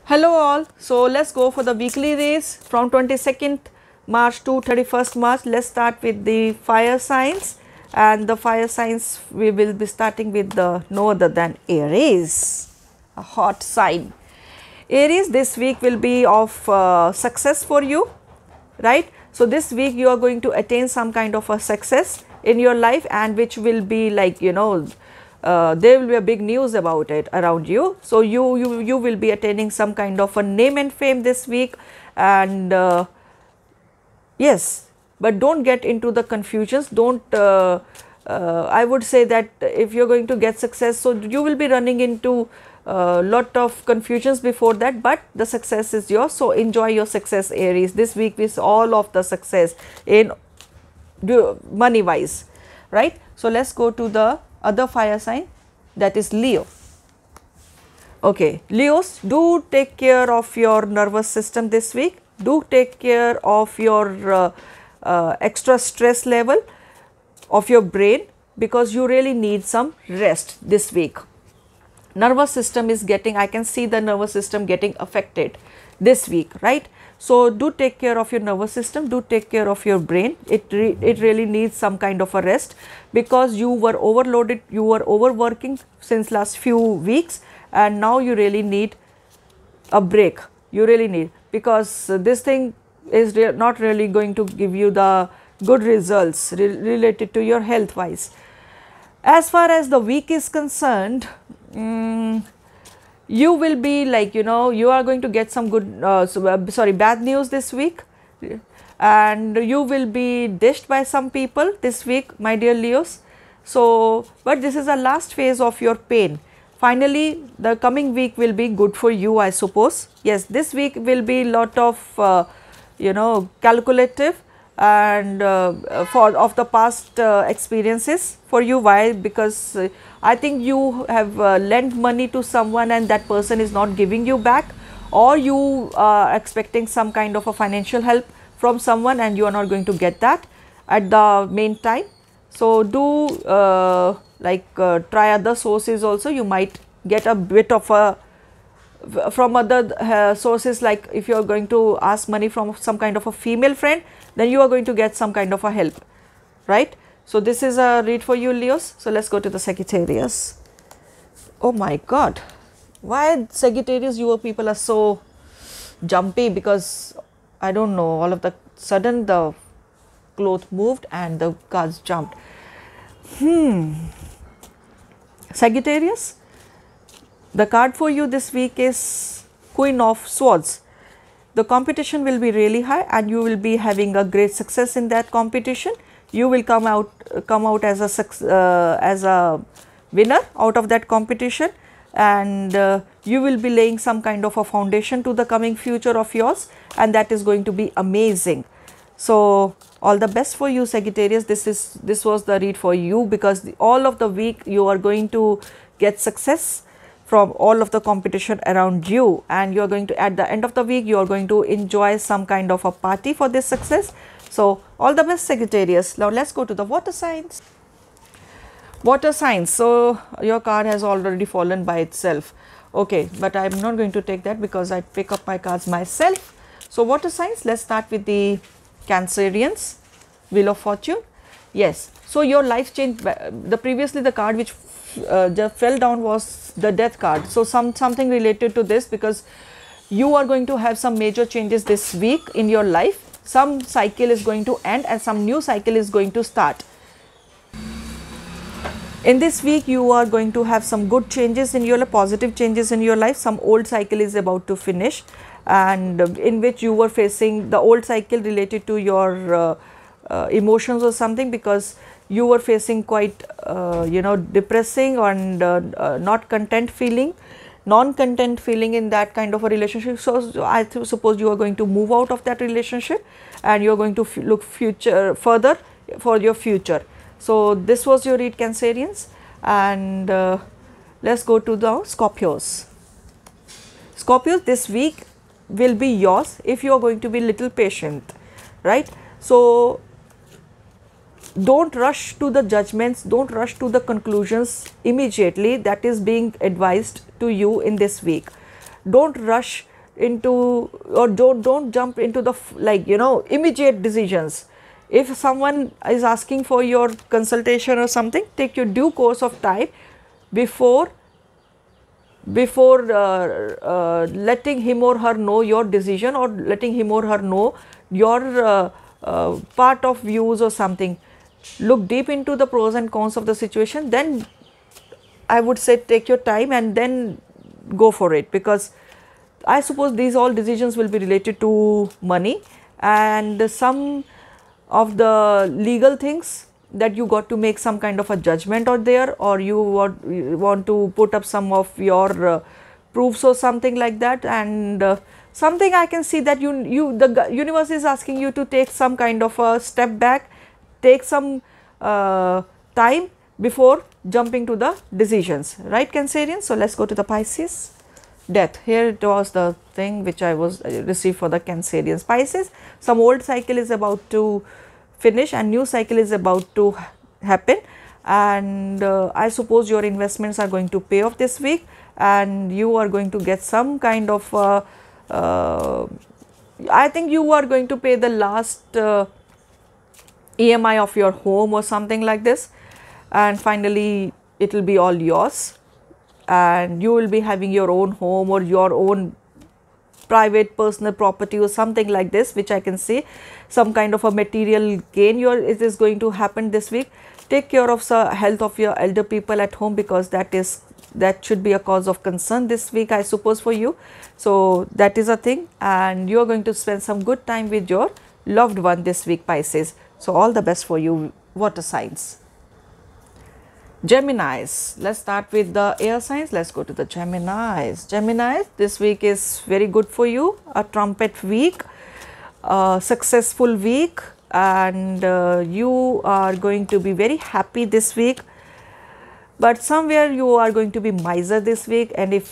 Hello all. So let's go for the weekly rays from 22nd March to 31st March. Let's start with the fire signs, and the fire signs we will be starting with the no other than Aries, a hot sign. Aries, this week will be of success for you, right? So this week you are going to attain some kind of a success in your life, and which will be like, there will be a big news about it around you. So you will be attaining some kind of a name and fame this week, and yes, but don't get into the confusions. Don't I would say that if you're going to get success, so you will be running into lot of confusions before that, but the success is yours. So enjoy your success, Aries. This week is all of the success in money wise, right? So let's go to the other fire sign, that is Leo. Okay, Leos, do take care of your nervous system this week. Do take care of your extra stress level of your brain, because you really need some rest this week. Nervous system is getting, I can see the nervous system getting affected this week, right? So do take care of your nervous system, do take care of your brain. It really needs some kind of a rest, because you were overloaded, you were overworking since last few weeks, and now you really need a break. You really need, because this thing is not really going to give you the good results related to your health wise. As far as the week is concerned, you will be like, you are going to get some good bad news this week, and you will be dished by some people this week, my dear Leos. So but this is the last phase of your pain. Finally the coming week will be good for you, I suppose. Yes, this week will be lot of calculative and of the past experiences for you. Why? Because I think you have lent money to someone and that person is not giving you back, or you are expecting some kind of a financial help from someone and you are not going to get that at the main time. So do try other sources also. You might get a bit of a from other sources, like if you are going to ask money from some kind of a female friend, then you are going to get some kind of a help, right? So this is a read for you, Leos. So let's go to the Sagittarius. Oh my God, why Sagittarius, you people are so jumpy? Because I don't know, all of the sudden the cloth moved and the cards jumped. Sagittarius, the card for you this week is Queen of Swords. The competition will be really high and you will be having a great success in that competition. You will come out as a winner out of that competition, and you will be laying some kind of a foundation to the coming future of yours, and that is going to be amazing. So all the best for you, Sagittarius. This was the read for you, because all of the week you are going to get success from all of the competition around you, and you are going to, at the end of the week, you are going to enjoy some kind of a party for this success. So all the best, Sagittarius. Now let's go to the water signs. Water signs. So your card has already fallen by itself. Okay, but I am not going to take that because I pick up my cards myself. So water signs, let's start with the Cancerians, Wheel of Fortune. Yes, so your life change. Previously the card which just fell down was the Death card. So something related to this, because you are going to have some major changes this week in your life. Some cycle is going to end and some new cycle is going to start. In this week you are going to have some good changes in your life, positive changes in your life. Some old cycle is about to finish, and in which you were facing the old cycle related to your emotions or something, because you were facing quite depressing and non-content feeling in that kind of a relationship. So I suppose you are going to move out of that relationship and you are going to look further for your future. So this was your read, Cancerians, and let's go to the Scorpios. Scorpios, this week will be yours if you are going to be little patient, right? So don't rush to the judgments, don't rush to the conclusions immediately that is being advised to you in this week. Don't rush into, or don't jump into the like, you know, immediate decisions. If someone is asking for your consultation or something, take your due course of time before letting him or her know your decision, or letting him or her know your part of views or something. Look deep into the pros and cons of the situation, then I would say take your time and then go for it, because I suppose these all decisions will be related to money and some of the legal things that you got to make some kind of a judgment out there, or you want to put up some of your proofs or something like that. And something I can see that the universe is asking you to take some kind of a step back, take some time before jumping to the decisions, right, Cancerians? So let's go to the Pisces. Death. Here it was the thing which I was received for the Cancerians. Pisces, some old cycle is about to finish and new cycle is about to happen, and I suppose your investments are going to pay off this week, and you are going to get some kind of I think you are going to pay the last EMI of your home or something like this, and finally it will be all yours, and you will be having your own home or your own private personal property or something like this, which I can see some kind of a material gain it is going to happen this week. Take care of the health of your elder people at home, because that should be a cause of concern this week, I suppose, for you. So that is a thing, and you are going to spend some good time with your loved one this week, Pisces. So all the best for you, water signs. Geminis, let's start with the air signs. Let's go to the Geminis. Geminis, this week is very good for you, a trumpet week, a successful week, and you are going to be very happy this week. But somewhere you are going to be miser this week, and if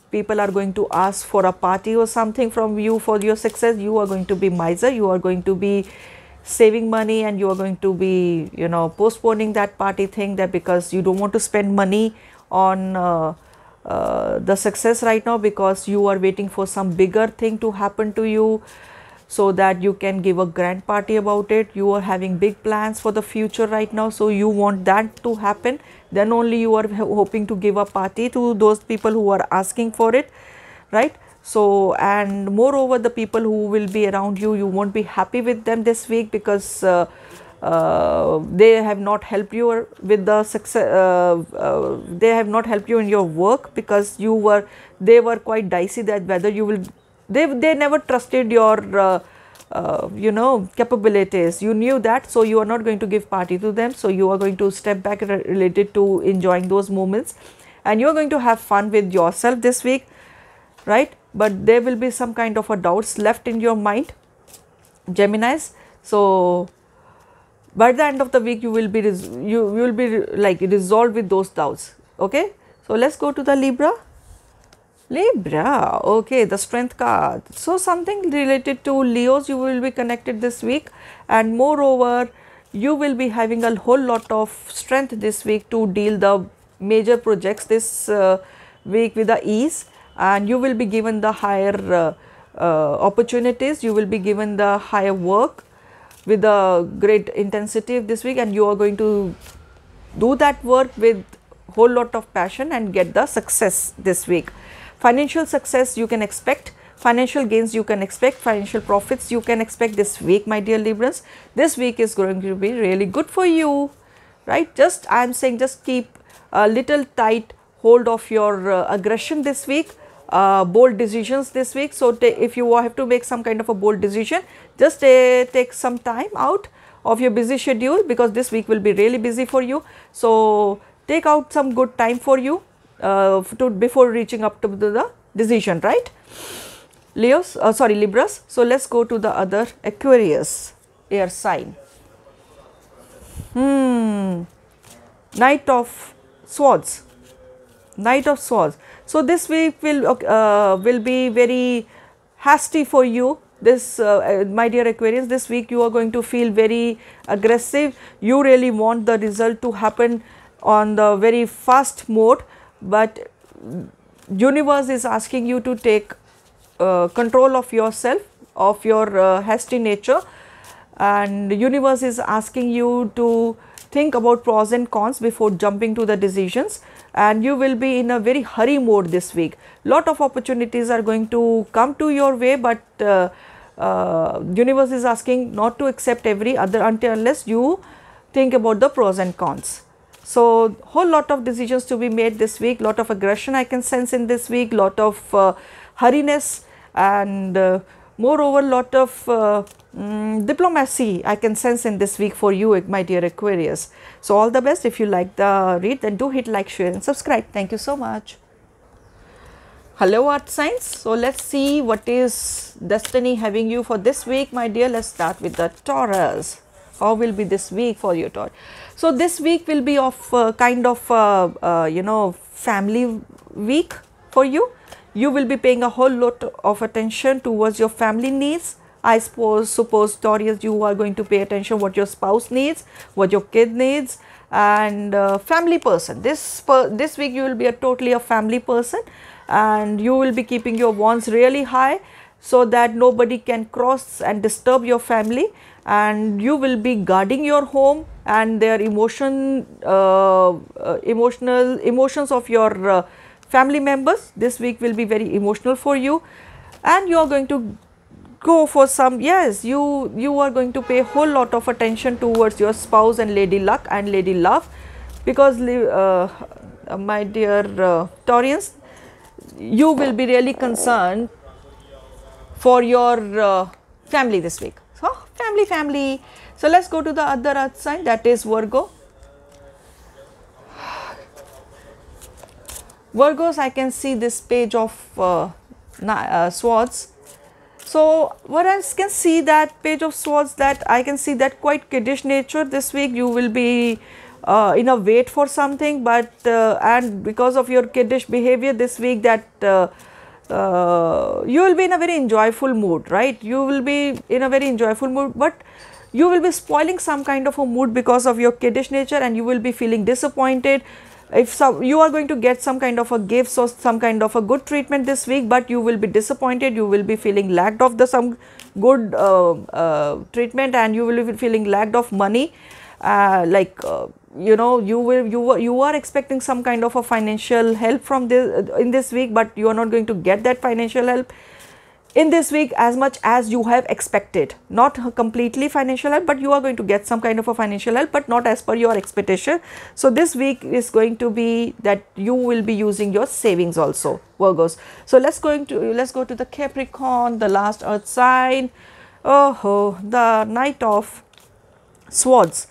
people are going to ask for a party or something from you for your success, you are going to be miser. You are going to be saving money, and you are going to be, you know, postponing that party thing, that because you don't want to spend money on the success right now, because you are waiting for some bigger thing to happen to you so that you can give a grand party about it. You are having big plans for the future right now, so you want that to happen. Then only you are hoping to give a party to those people who are asking for it, right? So, and moreover, the people who will be around you, you won't be happy with them this week, because they have not helped you with the success, they have not helped you in your work, because they were quite dicey that whether you will, they never trusted your you know, capabilities. You knew that, so you are not going to give party to them. So you are going to step back related to enjoying those moments, and you are going to have fun with yourself this week, right? But there will be some kind of a doubts left in your mind, Geminis. So by the end of the week you will be like resolved with those doubts. Okay, so let's go to the Libra. Libra, okay, the strength card. So something related to Leos you will be connected this week, and moreover you will be having a whole lot of strength this week to deal the major projects this week with the ease, and you will be given the higher opportunities, you will be given the higher work with a great intensity this week, and you are going to do that work with whole lot of passion and get the success this week. Financial success you can expect, financial gains you can expect, financial profits you can expect this week, my dear Librans. This week is going to be really good for you, right? I am saying just keep a little tight hold of your aggression this week, bold decisions this week. So if you have to make some kind of a bold decision, just take some time out of your busy schedule, because this week will be really busy for you. So take out some good time for you before reaching up to the decision, right? Libras. So let's go to the other Aquarius air sign. Knight of Swords. Knight of Swords. So this week will be very hasty for you. This my dear Aquarians, this week you are going to feel very aggressive. You really want the result to happen on the very fast mode, but universe is asking you to take control of yourself, of your hasty nature, and the universe is asking you to think about pros and cons before jumping to the decisions, and you will be in a very hurry mode this week. Lot of opportunities are going to come to your way, but universe is asking not to accept every other until unless you think about the pros and cons. So, whole lot of decisions to be made this week, lot of aggression I can sense in this week, lot of hurriness, and moreover lot of diplomacy I can sense in this week for you, my dear Aquarius. So, all the best. If you like the read, then do hit like, share and subscribe. Thank you so much. Hello Earth signs. So, let us see what is destiny having you for this week, my dear. Let us start with the Taurus. How will be this week for you, Taurus? So, this week will be of kind of family week for you. You will be paying a whole lot of attention towards your family needs. I suppose Taurus, you are going to pay attention what your spouse needs, what your kid needs, and family person. This week you will be totally a family person, and you will be keeping your wants really high so that nobody can cross and disturb your family, and you will be guarding your home and their emotions of your family members. This week will be very emotional for you, and you are going to go for some, yes, you are going to pay a whole lot of attention towards your spouse and lady luck and lady love, because my dear Taurians, you will be really concerned for your family this week. So, family. So, let us go to the other earth sign, that is Virgo. Virgos, I can see this page of swords. So, what I can see that page of swords, that I can see that quite kiddish nature this week. You will be in a wait for something, but and because of your kiddish behavior this week, that you will be in a very enjoyable mood, right? You will be in a very enjoyable mood, but you will be spoiling some kind of a mood because of your kiddish nature, and you will be feeling disappointed. If you are going to get some kind of a gifts or some kind of a good treatment this week, but you will be disappointed, you will be feeling lacked of some good treatment, and you will be feeling lacked of money, you are expecting some kind of a financial help from this in this week, but you are not going to get that financial help in this week as much as you have expected. Not completely financial help, but you are going to get some kind of a financial help, but not as per your expectation. So, this week is going to be that you will be using your savings also, Virgos. So, let's go to the Capricorn, the last earth sign. Oh, the Knight of Swords.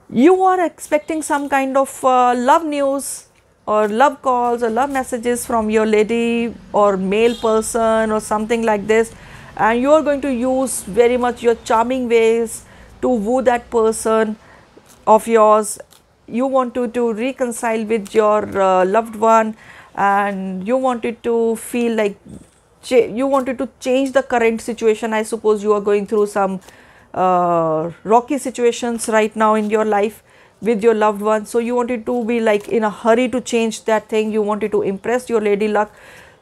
You are expecting some kind of love news or love calls or love messages from your lady or male person or something like this, and you are going to use very much your charming ways to woo that person of yours. You wanted to reconcile with your loved one, and you wanted to feel like you wanted to change the current situation. I suppose you are going through some rocky situations right now in your life with your loved one. So, you wanted to be like in a hurry to change that thing. You wanted to impress your lady luck.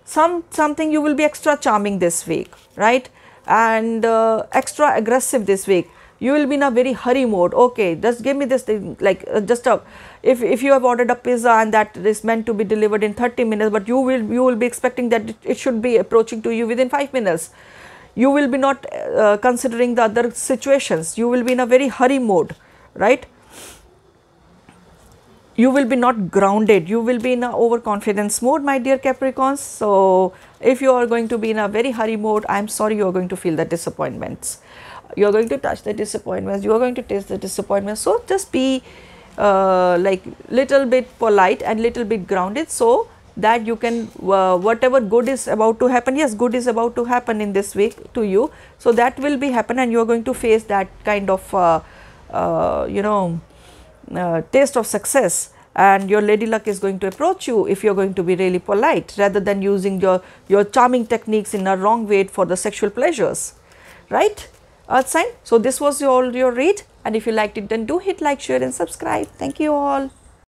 Something you will be extra charming this week, right? And extra aggressive this week. You will be in a very hurry mode. Okay, just give me this thing, like if you have ordered a pizza and that is meant to be delivered in 30 minutes, but you will be expecting that it should be approaching to you within 5 minutes. You will be not considering the other situations. You will be in a very hurry mode, right? You will be not grounded. You will be in a overconfidence mode, my dear Capricorns. So, if you are going to be in a very hurry mode, I am sorry, you are going to feel the disappointments. You are going to touch the disappointments. You are going to taste the disappointments. So, just be like little bit polite and little bit grounded, so that you can whatever good is about to happen, yes, good is about to happen in this week to you. So, that will be happen, and you are going to face that kind of taste of success, and your lady luck is going to approach you if you are going to be really polite rather than using your charming techniques in a wrong way for the sexual pleasures, right, earth sign. So, this was your read, and if you liked it, then do hit like, share and subscribe. Thank you all.